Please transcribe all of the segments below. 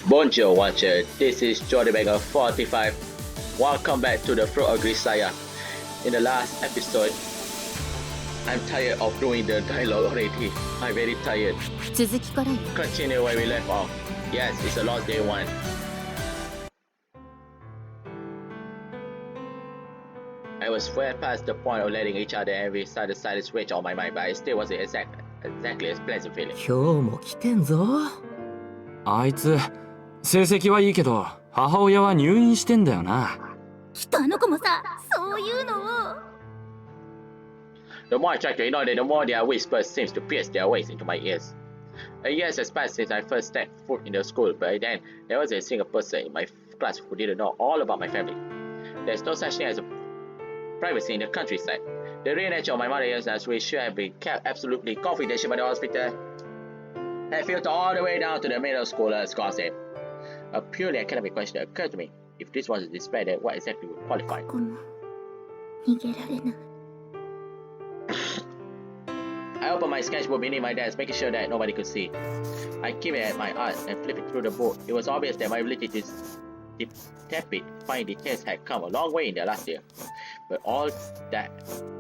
Bonjour Watcher, this is Jordan Beggar 45. Welcome back to the Fruit of Grisaia. In the last episode, I'm tired of doing the dialogue already. I'm very tired. Continue where we left off. Yes, it's a lost day one. I was well past the point of letting each other and we started the silent switch on my mind, but it still wasn't exactly a pleasant feeling. 今日も来てんぞ。あいつ成績はいいけど母親は入院してんだよな。きっとあの子もさ、そういうのを。The more I tried to ignore them, the more their whispers seems to pierce their ways into my ears. A year has passed since I first stepped foot in the school, but then there wasn't a single person in my class who didn't know all about my family. There's no such thing as a privacy in the countryside. The real nature of my mother's illness, which should have been kept absolutely confidential by the hospital, had filtered all the way down to the middle schoolers' gossip. A purely academic question occurred to me. If this was a despair, then what exactly would qualify? I opened my sketchbook beneath my desk, making sure that nobody could see. I keep it at my eyes and flip it through the book. It was obvious that my ability to detect fine details had come a long way in the last year. But all that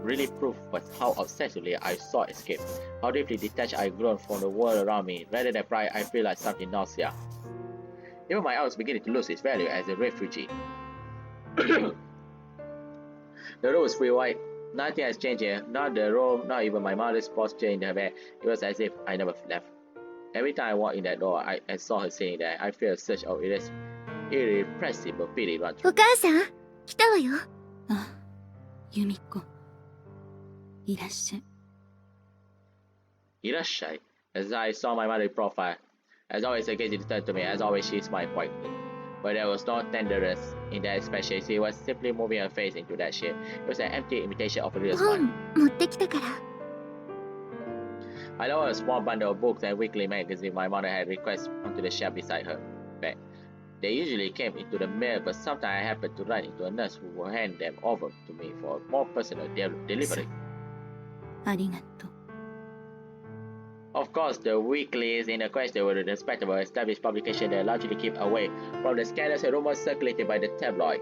really proved was how obsessively I sought escape, how deeply detached I had grown from the world around me. Rather than pride, I feel like something nausea. Even my art was beginning to lose its value as a refugee. The room was free white. Nothing has changed here. Not the room, not even my mother's posture in her bed. It was as if I never left. Every time I walked in that door, I saw her sitting there. I feel a surge of irrepressible pity run through me. お母さん、来たわよ。あ、由美子。いらっしゃい。Irashai. As I saw my mother's profile, as always, her gaze returned to me. As always, she smiled quietly. But there was no tenderness in that expression. She was simply moving her face into that shape. It was an empty imitation of a real smile. 本持ってきたから。I lowered a small bundle of books and weekly magazines my mother had requested onto the shelf beside her bed. They usually came into the mail, but sometimes I happened to run into a nurse who would hand them over to me for a more personal delivery. ありがとう。Of course, the weeklies in the question were a respectable, established publication that largely keep away from the scandals and rumors circulated by the tabloid.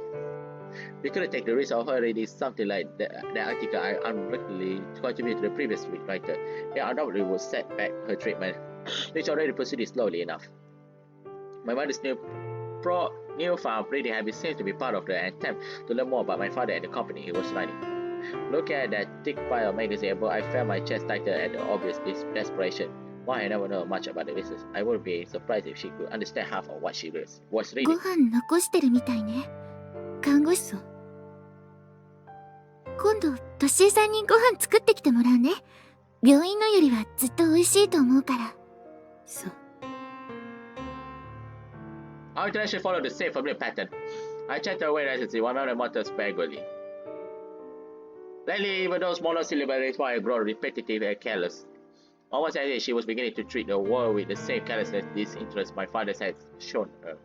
We couldn't take the risk of her reading something like the article I unwittingly contributed to the previous writer. It undoubtedly would set back her treatment, which already proceeded slowly enough. My mother's newfound breeding habit seemed to be part of the attempt to learn more about my father and the company he was running. Looking at that thick pile of magazines, I felt my chest tighten at the obvious desperation. While I never know much about the business, I wouldn't be surprised if she could understand half of what she was ご reading. 飯残してるみたいね。看護師さん。今度、としえさんにご飯作ってきてもらうね。病院のよりはずっと美味しいと思うから。そう。Our interaction followed the same familiar pattern. I chatted away restlessly, one of the motors vaguely. Lately, even those monosyllables were grown repetitive and careless. Almost as if she was beginning to treat the world with the same carelessness disinterest my father had shown her.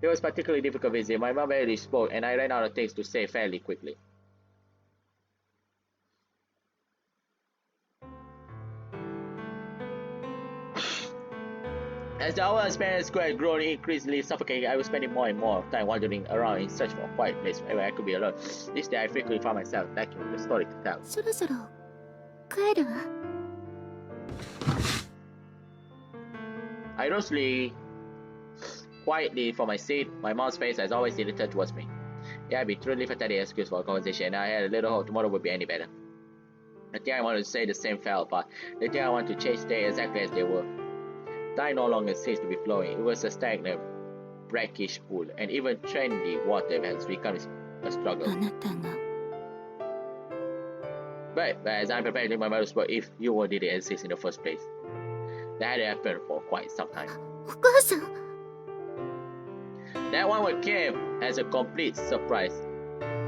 It was particularly difficult visit. My mom barely spoke, and I ran out of things to say fairly quickly. As the hours spent at school had grown increasingly suffocating, I was spending more and more time wandering around in search for a quiet place where I could be alone. This day I frequently found myself lacking with a story to tell. そろそろ帰るわ。I rose quietly from my seat. My mom's face, as always, didn't turn towards me. It had been truly pathetic excuse for a conversation, and I had a little hope tomorrow would be any better. The thing I wanted to say the same fell apart. The thing I wanted to change stayed exactly as they were. Time no longer seems to be flowing. It was a stagnant, brackish pool, and even trendy water has become a struggle. あなたが。But as I'm preparing to my mother spoke, if you did it exist in the first place, that had happened for quite some time. お母さん。That one word came as a complete surprise.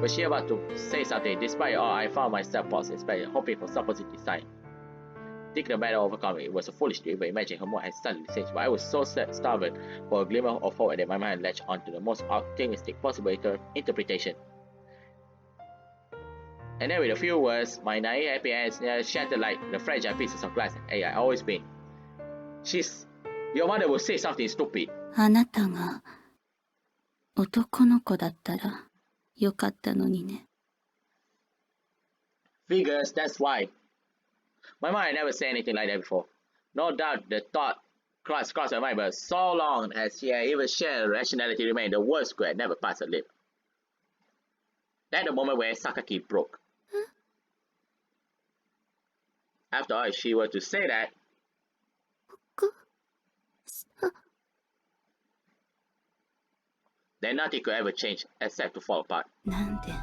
Was she about to say something? Despite all, I found myself pausing, hoping for some positive sign. Thinking the matter overcome, it was a foolish dream, but imagining her mood had suddenly changed. But I was so starving for a glimmer of hope that my mind latched onto the most optimistic possible interpretation. And then with a few words, my naive happy hands shattered like the fragile pieces of glass. Hey, I always been. Your mother will say something stupid. あなたが男の子だったらよかったのにね。Figures, that's why. My mind never said anything like that before. No doubt the thought crossed her mind, but so long as she had even shared rationality remained, the words could have never passed her lip. That's the moment where Sakaki broke. After all, if she were to say that, then nothing could ever change except to fall apart. なんで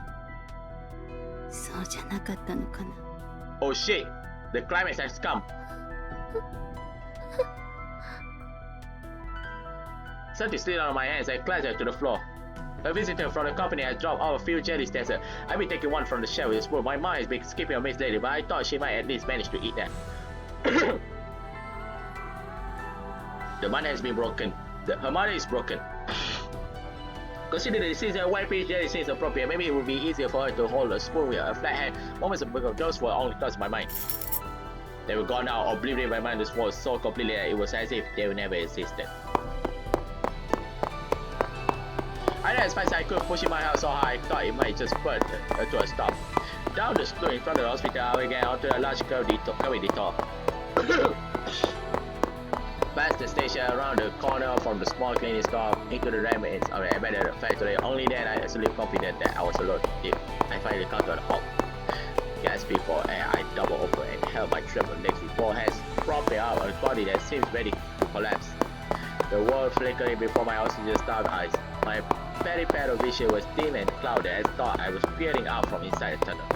そうじゃなかったのかな。 Oh shit! The climax has come. Something slid out of my hands and clattered to the floor. A visitor from the company had dropped off a few jelly stairs. I've been taking one from the shelf with a spoon. My mind has been skipping a miss lately, but I thought she might at least manage to eat that. The mother has been broken. Her mother is broken. Consider the season white peach jelly seems appropriate. Maybe it would be easier for her to hold a spoon with a flat hand. Moments ago, those were only thoughts in my mind. They were gone now, obliterated by mind. This was so completely that it was as if they never existed. I ran as fast as I could, pushing my house so high I thought it might just put to a stop. Down the street in front of the hospital, I began onto a large curved detour. Past the station, around the corner from the small cleaning store, into the remnants of the abandoned factory. Only then I was absolutely confident that I was alone. I finally come to a halt. Gasping for air, I doubled over and held my trembling legs with both hands, propping out a body that seems ready to collapse. The world flickering before my oxygen-starved eyes. My petty pad of vision was dim and clouded as thought I was peering out from inside the tunnel.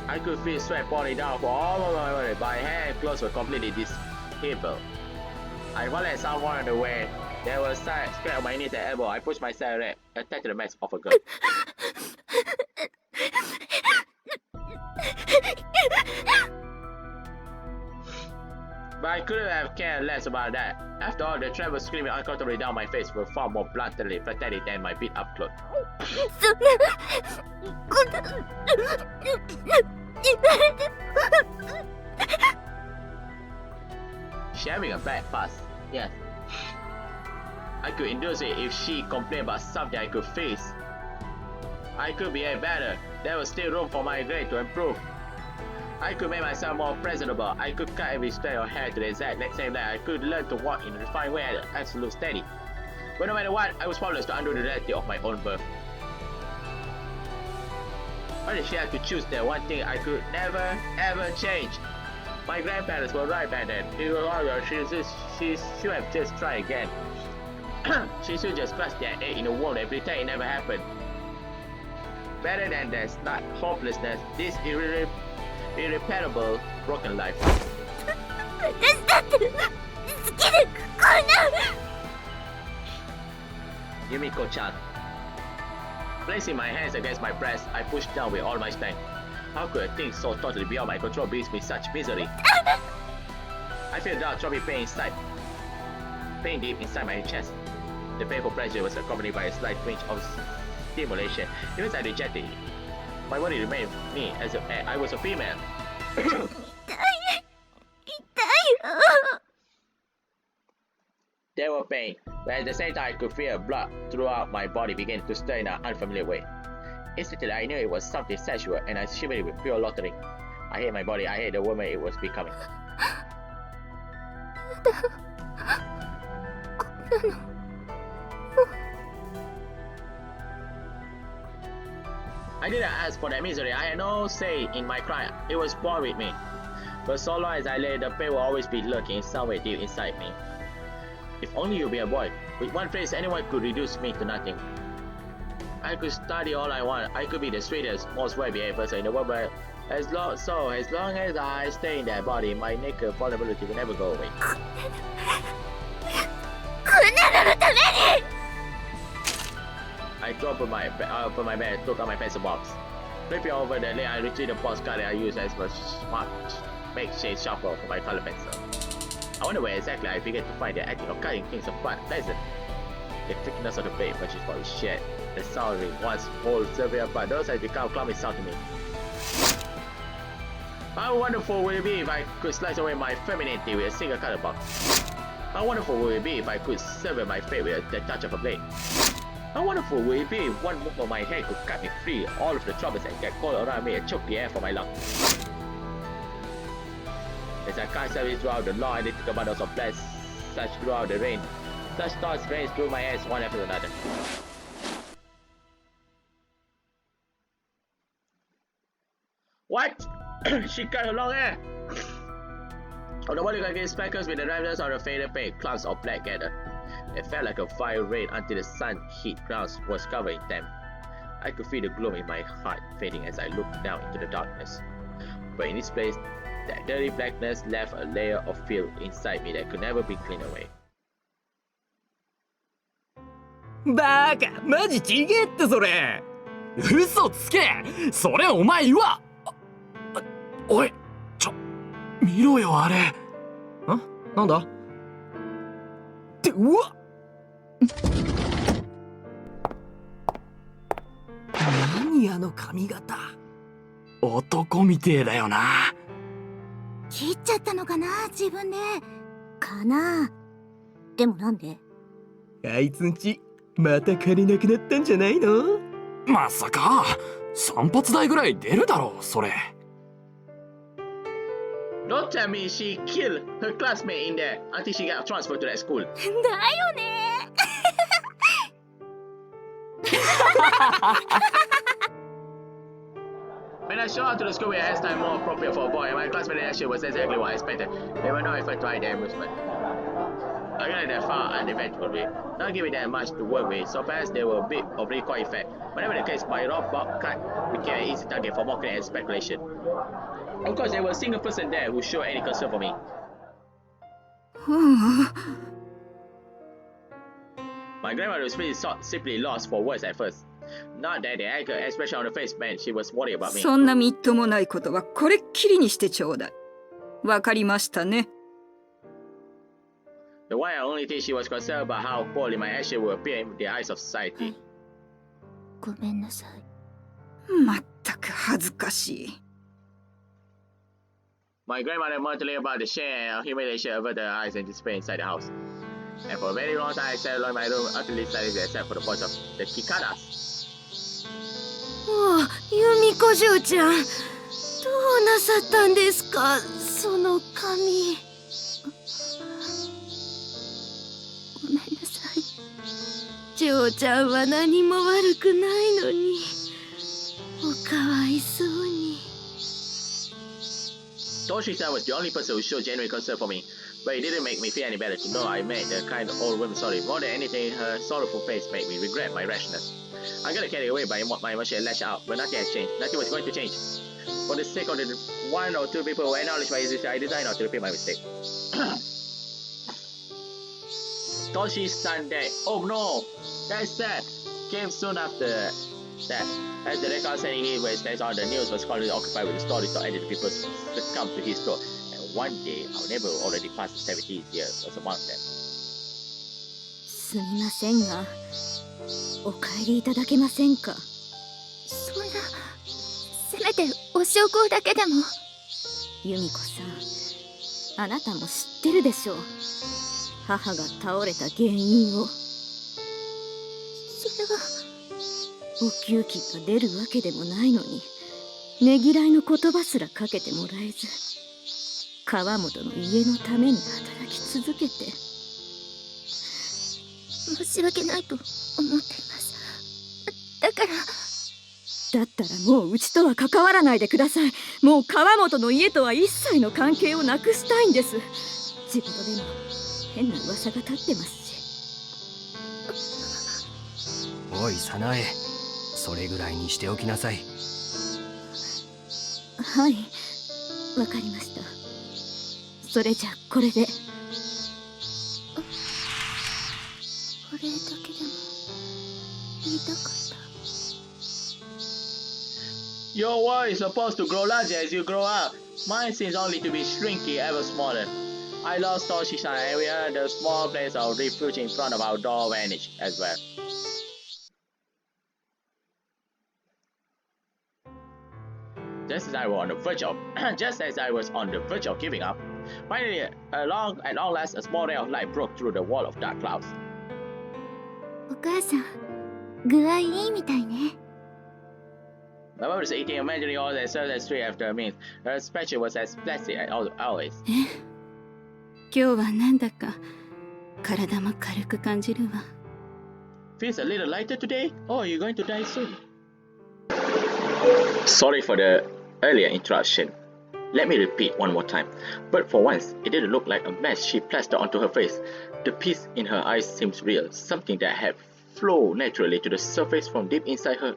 I could feel sweat pouring down for all of my body. My hand clothes were completely disabled. I rolled at someone on the way. There was a scratch on my knees and elbow. I pushed myself and attacked the mess of a girl. But I couldn't have cared less about that. After all, the travel screaming uncomfortably down my face were far more bluntly pathetic than my beat-up clothes. She's having a bad past, yes. I could induce it if she complained about something I could face. I could behave better. There was still room for my grade to improve. I could make myself more presentable. I could cut every strand of hair to the exact same length. I could learn to walk in a refined way at absolute steady. But no matter what, I was powerless to undo the reality of my own birth. Why did she have to choose that one thing I could never ever change? My grandparents were right back then. She should have just tried again. She should just crush that egg in the womb and pretend it never happened. Better than that, not hopelessness, this irreparable broken life. Yumiko-Chan. Placing my hands against my breast, I pushed down with all my strength. How could a thing so totally beyond my control brings me such misery? I feel dark, throbbing pain inside. Pain deep inside my chest. The painful pressure was accompanied by a slight twinge of stimulation. Even as I rejected it, my body remained me as if I was a female. There were pain, but at the same time I could feel blood throughout my body begin to stir in an unfamiliar way. Instantly I knew it was something sexual and I shivered with pure loathing. I hate my body, I hate the woman it was becoming. I didn't ask for that misery. I had no say in my crime. It was born with me. But so long as I lay, the pain will always be lurking somewhere deep inside me. If only you'd be a boy. With one phrase, anyone could reduce me to nothing. I could study all I want. I could be the sweetest, most well-behaved person in the world, but as long as I stay in that body, my naked vulnerability will never go away. I dropped my bed, took out my pencil box. Flipping over the lid, I retrieved the postcard that I used as a smart makeshift sharpener for my color pencil. I wonder where exactly I began to find the acting of cutting things apart pleasant. the thickness of the blade, but she's probably shared. The sound of it once more severe, but those has become clumsy sound to me. How wonderful would it be if I could slice away my femininity with a single color box? How wonderful would it be if I could sever my fate with the touch of a blade? How wonderful would it be if one move of my hand could cut me free all of the troubles that get coiled around me and choke the air from my lungs? As I cast away throughout the long identical bundles of blood, such throughout the rain, such thoughts rain through my head one after another. What? She cut her long hair! On the body against speckles with the remnants of the faded paint, clouds of black gathered. It felt like a fire rain until the sun heat grounds was covered in them. I could feel the gloom in my heart fading as I looked down into the darkness. But in its place, that dirty blackness left a layer of filth inside me that could never be cleaned away. バカマジちげえってそれ嘘つけそれお前言わおい見ろよあれなんだってうわ何あの髪型男みてえだよな切っちゃったのかな自分でかなでもなんであいつんちまた金なくなったんじゃないのまさか散髪代ぐらい出るだろうそれ Don't tell me she killed her classmate in there until she got transferred to that school. だよねWhen I showed up to the school with a hairstyle more appropriate for a boy, my classmate reaction was exactly what I expected. They were no effort to hide their amusement. I got that far uneventfully, not giving them much to work with, so perhaps they were a bit of recoil effect. Whatever the case, my rock bob cut became an easy target for mockery and speculation. Of course, there was a single person there who showed any concern for me. My grandmother was simply lost for words at first. Not that the anger expression on her face meant she was worried about me. そんなみっともないことはこれっきりにしてちょうだい。わかりましたね。The one and only thing she was concerned about how poorly my action would appear in the eyes of society. ごめんなさいまったく恥ずかしい。My grandmother mentally about the shame and humiliation averted her eyes and despair inside the house. And for a very long time I sat alone in my room utterly silent except for the voice of the cicadas. お由美子嬢ちゃんどうなさったんですかその髪ごめんなさい嬢ちゃんは何も悪くないのにおかわいそうに Toshi-san was the only person who showed genuine concern for me, but it didn't make me feel any better to know I made the kind of old woman sorry. More than anything, her sorrowful face made me regret my rashness. I got carried away by my emotion and lashed out, but nothing has changed. Nothing was going to change. For the sake of the one or two people who acknowledged my existence, I decided not to repeat my mistake. Toshi-san dead. Oh no! That's sad. Came soon after that. As the record saying he was based on the news was currently occupied with the stories of ended people succumbed to his throat. And one day, our neighbor already past 70 years was among them. すみませんが、お帰りいただけませんか。そんなせめてお焼香だけでも由美子さん、あなたも知ってるでしょう。母が倒れた原因を。それはお給金が出るわけでもないのに、ねぎらいの言葉すらかけてもらえず、川本の家のために働き続けて。申し訳ないと思っていますだったらもううちとは関わらないでください。もう川本の家とは一切の関係をなくしたいんです。地元でも変な噂が立ってますし。おい早苗、それぐらいにしておきなさい。はい、わかりました。それじゃこれで。お礼だけでも言いたかった Your world is supposed to grow larger as you grow up. Mine seems only to be shrinking ever smaller. I lost Toshishan area. The small place of refuge in front of our door vanished as well. Just as I was on the verge of, giving up, finally, at long last, a small ray of light broke through the wall of dark clouds. お母さん、具合いいみたいね。My mother was eating, imagining all that served as straight after meals. Her expression was as placid as always. 今日はなんだか体も軽く感じるわ。Feels a little lighter today? Oh, you're going to die soon. Sorry for the earlier interruption. Let me repeat one more time. But for once, it didn't look like a mess she plastered onto her face. The peace in her eyes seems real, something that had flowed naturally to the surface from deep inside her.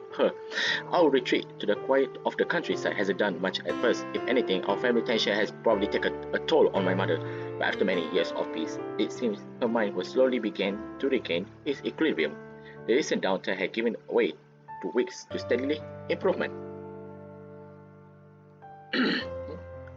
Our retreat to the quiet of the countryside hasn't done much at first. If anything, our family tension has probably taken a toll on my mother. But after many years of peace, it seems her mind was slowly began to regain its equilibrium. The recent downturn had given way to weeks to steadily improvement.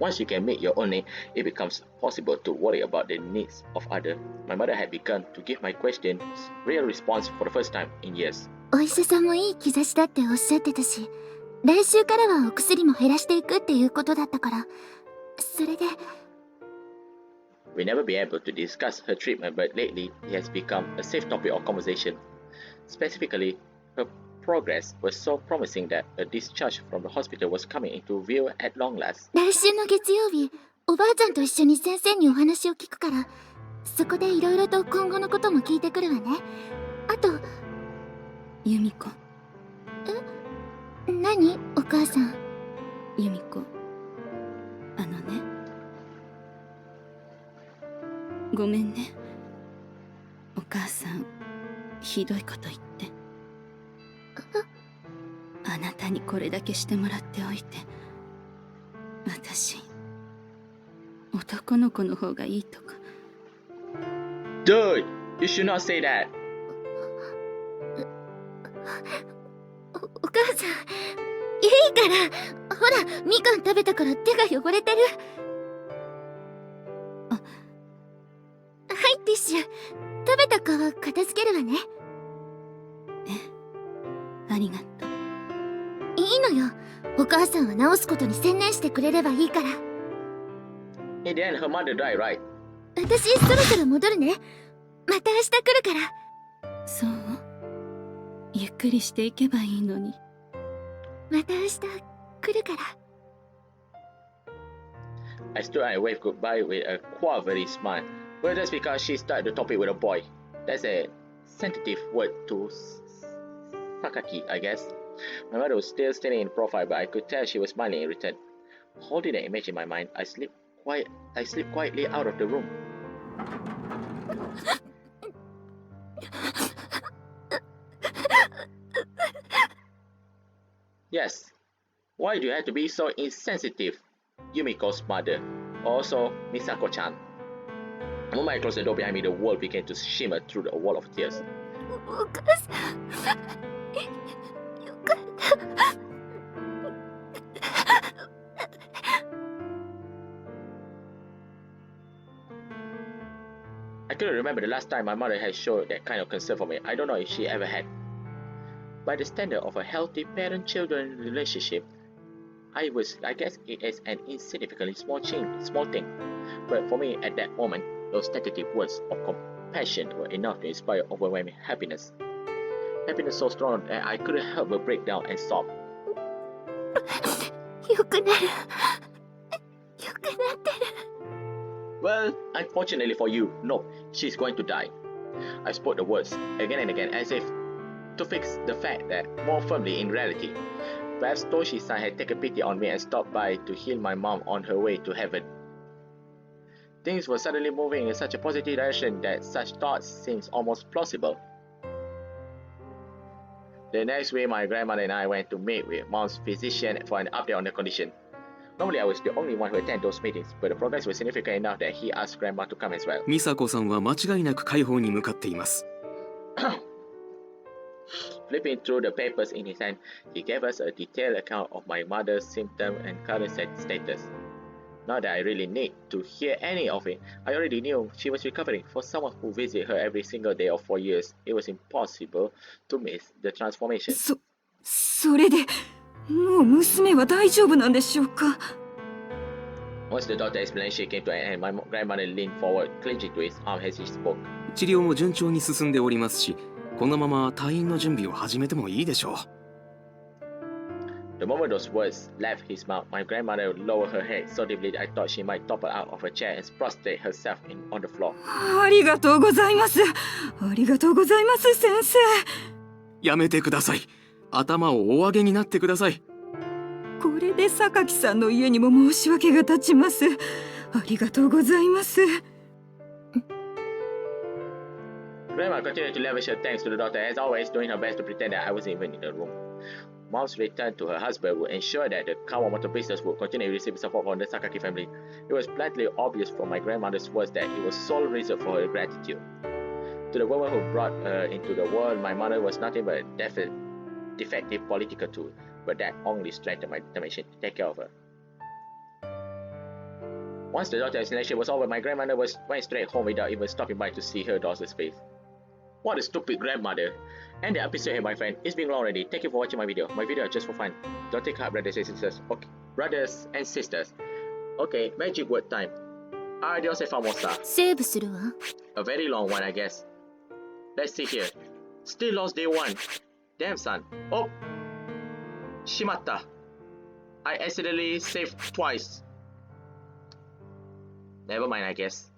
Once you can make your own name, it becomes possible to worry about the needs of others. My mother had begun to give my questions real response for the first time in years. お医者さんもいい兆しだっておっしゃってたし、来週からはお薬も減らしていくっていうことだったから、それで。We never been able to discuss her treatment, but lately it has become a safe topic of conversation. Specifically, her progress was so promising that a discharge from the hospital was coming into view at long last. 来週の月曜日、おばあちゃんと一緒に先生にお話を聞くから、そこでいろいろと今後のことも聞いてくるわね。あと、由美子。何？お母さん。由美子。あのね。ごめんね。お母さん、ひどいこと言って。あなたにこれだけしてもらっておいて、私、男の子の方がいいとか。Dude, you should not say that. お母さん、いいから。ほら、みかん食べたから手が汚れてる。はい、ティッシュ。食べた皮片付けるわね。ありがとう。いいのよ。お母さんは直すことに専念してくれればいいから。In the end, her mother died, right? 私、そろそろ戻るね。また明日来るから。そう。ゆっくりしていけばいいのに。また明日来るから。I stood and waved goodbye with a quavery smile. Well, that's because she started the topic with a boy. That's a sensitive word to Sakaki, I guess. My mother was still standing in profile, but I could tell she was smiling in return. Holding an image in my mind, I slipped quietly out of the room. Yes. Why do you have to be so insensitive? Yumiko's mother. Also, Misako-chan. The moment I closed the door behind me, the world began to shimmer through the wall of tears. お母さん。よかった。I couldn't remember the last time my mother had shown that kind of concern for me. I don't know if she ever had. By the standard of a healthy parent-children relationship, I guess it is an insignificantly small thing. But for me, at that moment, those tentative words of compassion were enough to inspire overwhelming happiness. Happiness so strong that I couldn't help but break down and sob. よくなる。よくなってる。Well, unfortunately for you, no, she's going to die. I spoke the words again and again as if to fix the fact that more firmly in reality. Perhaps Toshi-san had taken pity on me and stopped by to heal my mom on her way to heaven. Things were suddenly moving in such a positive direction that such thoughts seemed almost plausible. The next week, my grandmother and I went to meet with mom's physician for an update on the condition. Normally, I was the only one who attended those meetings, but the progress was significant enough that he asked grandma to come as well. 美佐子さんは間違いなく解放に向かっています。Flipping through the papers in his hand, he gave us a detailed account of my mother's symptoms and current status. Not that I really need to hear any of it. I already knew she was recovering. For someone who visited her every single day of 4 years, it was impossible to miss the transformation. それでもう娘は大丈夫なんでしょうか？ Once the doctor's explanation came to an end, my grandmother leaned forward, clenching to his arm as he spoke. 治療も順調に進んでおりますし、このまま退院の準備を始めてもいいでしょう。 The moment those words left his mouth, my grandmother lowered her head so deeply that I thought she might topple out of her chair and prostrate herself on the floor. ありがとうございます。ありがとうございます先生。やめてください。頭をお上げになってください。これで榊さんの家にも申し訳が立ちます。ありがとうございます。 Grandma continued to lavish her thanks to the doctor, as always, doing her best to pretend that I wasn't even in the room. Mom's return to her husband would ensure that the Kawamoto business would continue to receive support from the Sakaki family. It was blatantly obvious from my grandmother's words that it was sole reason for her gratitude. To the woman who brought her into the world, my mother was nothing but a defective political tool, but that only strengthened my determination to take care of her. Once the doctor's explanation was over, my grandmother went straight home without even stopping by to see her daughter's face. What a stupid grandmother! And the episode here, my friend. It's been long already. Thank you for watching my video. My video is just for fun. Don't take heart, brothers and sisters. Okay, brothers and sisters. Okay, magic word time. Adios e famosa. セーブするわ。 A very long one, I guess. Let's see here. Still lost day 1. Damn, son. Oh! Shimatta. I accidentally saved twice. Never mind, I guess.